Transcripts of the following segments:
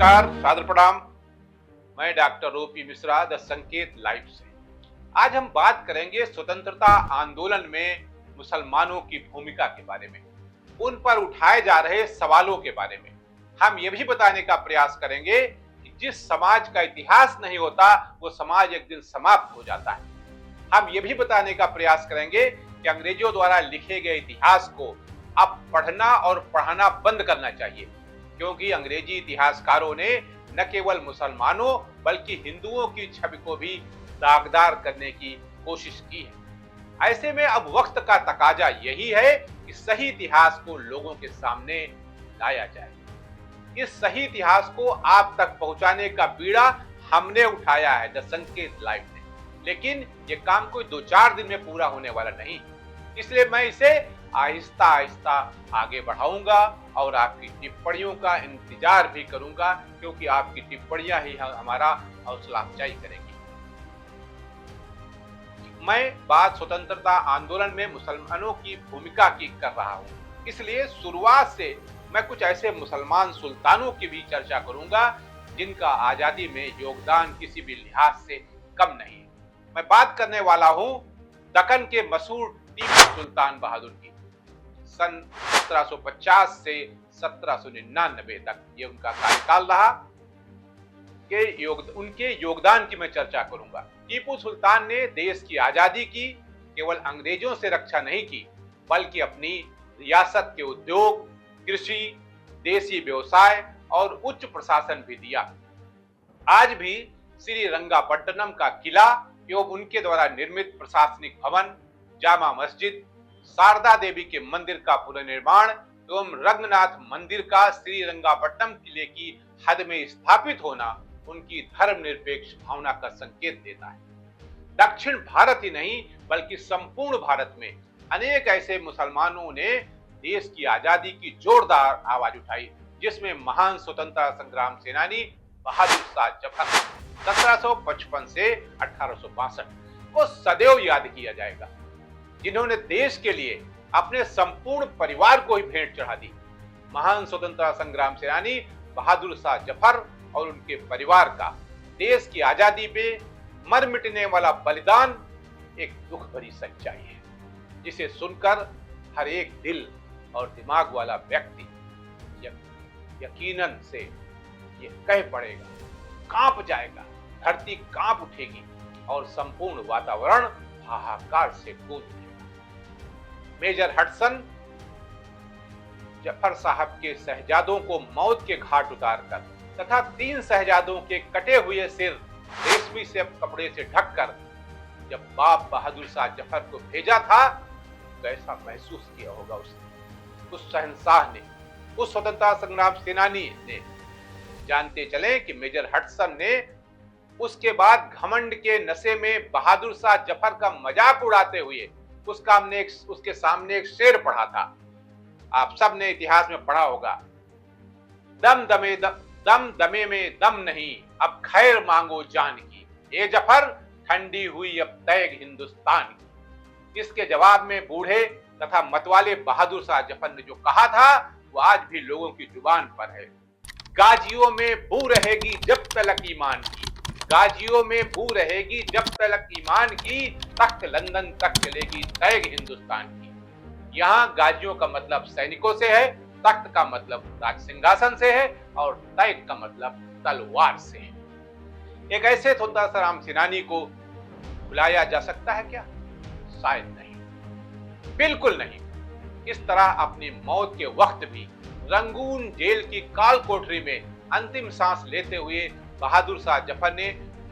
नमस्कार, सादर प्रणाम। मैं डॉक्टर ओपी मिश्रा द संकेत लाइव से। आज हम बात करेंगे स्वतंत्रता आंदोलन में मुसलमानों की भूमिका के बारे में, उन पर उठाए जा रहे सवालों के बारे में। हम ये भी बताने का प्रयास करेंगे कि जिस समाज का इतिहास नहीं होता वो समाज एक दिन समाप्त हो जाता है। हम ये भी बताने का प्रयास करेंगे कि अंग्रेजों द्वारा लिखे गए इतिहास को अब पढ़ना और पढ़ाना बंद करना चाहिए, क्योंकि अंग्रेजी इतिहासकारों ने न केवल मुसलमानों बल्कि हिंदुओं की छवि को भी दागदार करने की कोशिश की है। ऐसे में अब वक्त का तकाजा यही है कि सही इतिहास को लोगों के सामने लाया जाए। इस सही इतिहास को आप तक पहुंचाने का बीड़ा हमने उठाया है द संकेत लाइव ने, लेकिन ये काम कोई 2-4 दिन में पूरा होने वाला नहीं। इसलिए मैं इसे आहिस्ता आहिस्ता आगे बढ़ाऊंगा और आपकी टिप्पणियों का इंतजार भी करूंगा, क्योंकि आपकी टिप्पणियां ही हमारा हौसला अफजाई करेंगी। मैं बात स्वतंत्रता आंदोलन में मुसलमानों की भूमिका की कर रहा हूं, इसलिए शुरुआत से मैं कुछ ऐसे मुसलमान सुल्तानों की भी चर्चा करूंगा जिनका आजादी में योगदान किसी भी लिहाज से कम नहीं है। मैं बात करने वाला हूं दक्कन के मशहूर टीपू सुल्तान बहादुर की। सन 1750 से 1799 तक ये उनका कार्यकाल रहा। उनके योगदान की मैं चर्चा करूंगा। टीपू सुल्तान ने देश की आजादी की, केवल अंग्रेजों से रक्षा नहीं की, बल्कि अपनी रियासत के उद्योग, कृषि, देसी व्यवसाय और उच्च प्रशासन भी दिया। आज भी श्रीरंगापट्टनम का किला एवं उनके द्वारा निर्मित प्रशासनिक भवन, जामा मस्जिद, शारदा देवी के मंदिर का पुनर्निर्माण एवं रंगनाथ मंदिर का श्रीरंगापट्टनम किले की हद में स्थापित होना उनकी धर्मनिरपेक्ष भावना का संकेत देता है। दक्षिण भारत ही नहीं बल्कि संपूर्ण भारत में अनेक ऐसे मुसलमानों ने देश की आजादी की जोरदार आवाज उठाई, जिसमें महान स्वतंत्रता संग्राम सेनानी बहादुर शाह जफर 1755 से 1862 को सदैव याद किया जाएगा, जिन्होंने देश के लिए अपने संपूर्ण परिवार को ही भेंट चढ़ा दी। महान स्वतंत्रता संग्राम सेनानी बहादुर शाह जफर और उनके परिवार का देश की आजादी पे मर मिटने वाला बलिदान एक दुख भरी सच्चाई है, जिसे सुनकर हर एक दिल और दिमाग वाला व्यक्ति यकीनन से ये कह पड़ेगा, कांप जाएगा, धरती कांप उठेगी और संपूर्ण वातावरण हाहाकार से गूंज उठेगा। मेजर हडसन जफर साहब के शहजादों को मौत के घाट उतारकर तथा 3 शहजादों के कटे हुए सिर रेशमी से कपड़े से ढककर जब बाप बहादुर शाह जफर को भेजा था, कैसा महसूस किया होगा उसने, उस शहंशाह ने, उस स्वतंत्रता संग्राम सेनानी ने। जानते चले कि मेजर हडसन ने उसके बाद घमंड के नशे में बहादुर शाह जफर का मजाक उड़ाते हुए उसके सामने एक शेर पढ़ा था। आप सब ने इतिहास में पढ़ा होगा, दम दमे में दम नहीं, अब खैर मांगो जान की, ए जफर ठंडी हुई अब तैग हिंदुस्तान की। इसके जवाब में बूढ़े तथा मतवाले बहादुर शाह जफर ने जो कहा था वो आज भी लोगों की जुबान पर है। गाजियों में बू रहेगी जब तलक ईमान की, गाजियों में बू रहेगी जब तलक ईमान की, तख्त लंदन तक चलेगी तैग हिंदुस्तान की। यहाँ गाजियों का मतलब सैनिकों से है, तख्त का मतलब राज सिंहासन से है और तैग का मतलब तलवार से है। एक ऐसे स्वतंत्रता संग्राम सेनानी को बुलाया जा सकता है क्या? शायद नहीं, बिल्कुल नहीं। इस तरह अपनी मौत के वक्त भी रंगून जेल की काल कोठरी में अंतिम सांस लेते हुए बहादुर शाह जफर ने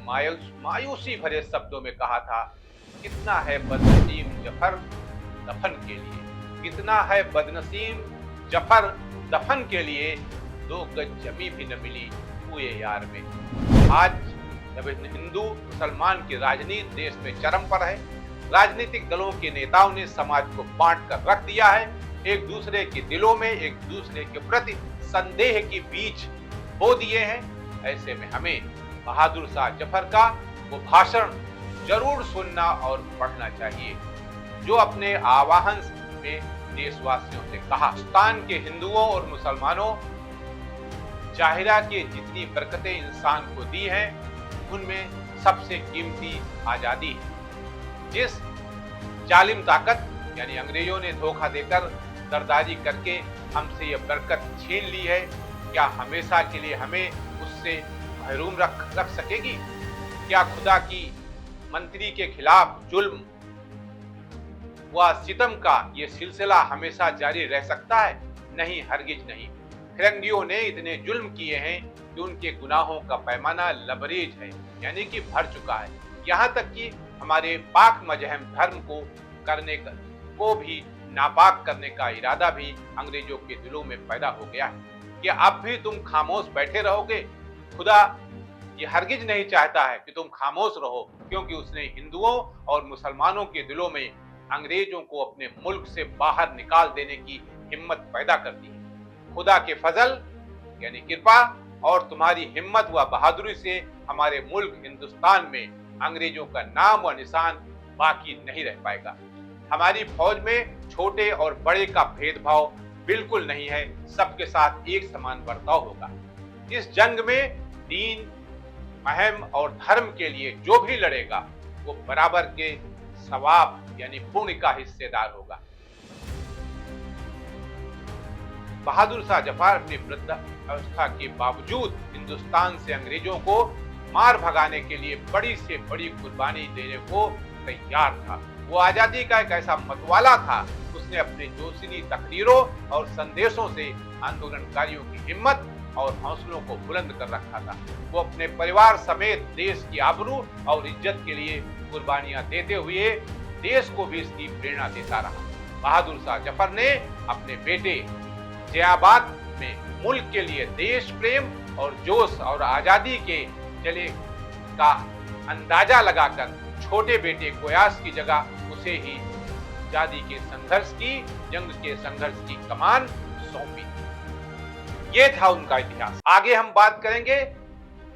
मायूसी भरे शब्दों में कहा था, कितना है बदनसीब जफर दफन के लिए, कितना है बदनसीब जफर दफन के लिए, 2 गज जमी भी न मिली हुए यार में। आज जब हिंदू मुसलमान की राजनीति देश में चरम पर है, राजनीतिक दलों के नेताओं ने समाज को बांट कर रख दिया है, एक दूसरे के दिलों में एक दूसरे के प्रति संदेह के बीज बो दिए हैं। ऐसे में हमें बहादुर शाह जफर का वो भाषण जरूर सुनना और पढ़ना चाहिए, जो अपने आवाहन में देशवासियों से कहा, हिंदुस्तान के हिंदुओं और मुसलमानों, जाहिरा की जितनी बरकतें इंसान को दी हैं, उनमें सबसे कीमती आजादी है। जिस जालिम ताकत यानी अंग्रेजों ने धोखा देकर सरदारी करके हमसे यह बरकत छीन ली है, क्या हमेशा के लिए हमें उससे महरूम रख सकेगी? क्या खुदा की मंत्री के खिलाफ जुल्म व सितम का ये सिलसिला हमेशा जारी रह सकता है? नहीं, हरगिज नहीं। फिरंगियों ने इतने जुल्म किए हैं कि उनके गुनाहों का पैमाना लबरेज है, यानी कि भर चुका है। यहाँ तक कि हमारे पाक मजहब धर्म को भी नापाक करने का इरादा भी अंग्रेजों के दिलों में पैदा हो गया है। कि अब भी तुम खामोश बैठे रहोगे? खुदा ये हरगिज नहीं चाहता है कि तुम खामोश रहो, क्योंकि उसने हिंदुओं और मुसलमानों के दिलों में अंग्रेजों को अपने मुल्क से बाहर निकाल देने की हिम्मत पैदा कर दी है। खुदा के फजल यानी कृपा और तुम्हारी हिम्मत व बहादुरी से हमारे मुल्क हिंदुस्तान में अंग्रेजों का नाम व निशान बाकी नहीं रह पाएगा। हमारी फौज में छोटे और बड़े का भेदभाव बिल्कुल नहीं है, सबके साथ एक समान बर्ताव होगा। इस जंग में दीन, महम और धर्म के लिए जो भी लड़ेगा वो बराबर के सवाब यानी पुण्य का हिस्सेदार होगा। बहादुर शाह जफर अपनी वृद्धावस्था के बावजूद हिंदुस्तान से अंग्रेजों को मार भगाने के लिए बड़ी से बड़ी कुर्बानी देने को तैयार था। वो आजादी का एक ऐसा मतवाला था, उसने अपने जोशीली तकरीरों और संदेशों से आंदोलनकारियों की हिम्मत और हौसलों को बुलंद कर रखा था। वो अपने परिवार समेत देश की आबरू और इज्जत के लिए कुर्बानियां देते हुए देश को भी इसकी प्रेरणा देता रहा। बहादुर शाह जफर ने अपने बेटे जयाबाद में मुल्क के लिए देश प्रेम और जोश और आजादी के जले का अंदाजा लगाकर छोटे बेटे कोयास की जगह उसे ही आजादी के संघर्ष की, जंग के संघर्ष की कमान सौंपी। ये था उनका इतिहास। आगे हम बात करेंगे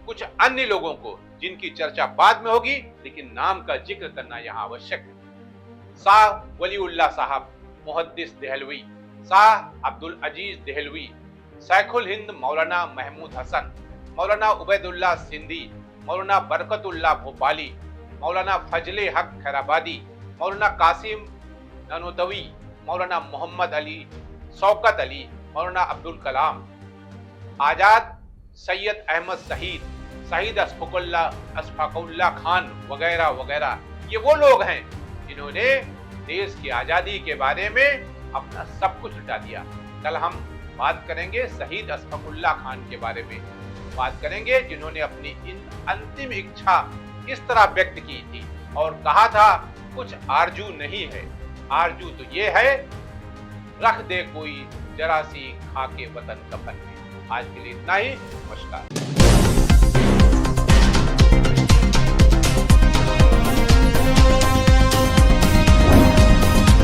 कुछ अन्य लोगों को जिनकी चर्चा बाद में होगी, लेकिन नाम का जिक्र करना यहाँ आवश्यक है। शाह वलीउल्लाह साहब मुहद्दिस देहलवी, शाह अब्दुल अजीज देहलवी, शेखुल हिंद मौलाना महमूद हसन, मौलाना उबैदुल्लाह सिंधी, मौलाना बरकतुल्लाह भोपाली, मौलाना फजले हक खैराबादी, मौलाना कासिम ननोतवी, मौलाना मोहम्मद अली, शौकत अली, मौलाना अब्दुल कलाम आजाद, सैयद अहमद शहीद, शहीद अशफाकुल्लाह खान वगैरह वगैरह, ये वो लोग हैं जिन्होंने देश की आजादी के बारे में अपना सब कुछ लुटा दिया। कल हम बात करेंगे शहीद अशफाकुल्लाह खान के बारे में, बात करेंगे जिन्होंने अपनी इन अंतिम इच्छा इस तरह व्यक्त की थी और कहा था कुछ आरजू नहीं है, आरजू तो ये है रख दे कोई जरा सी खाके वतन कफन में। आज के लिए इतना ही, नमस्कार।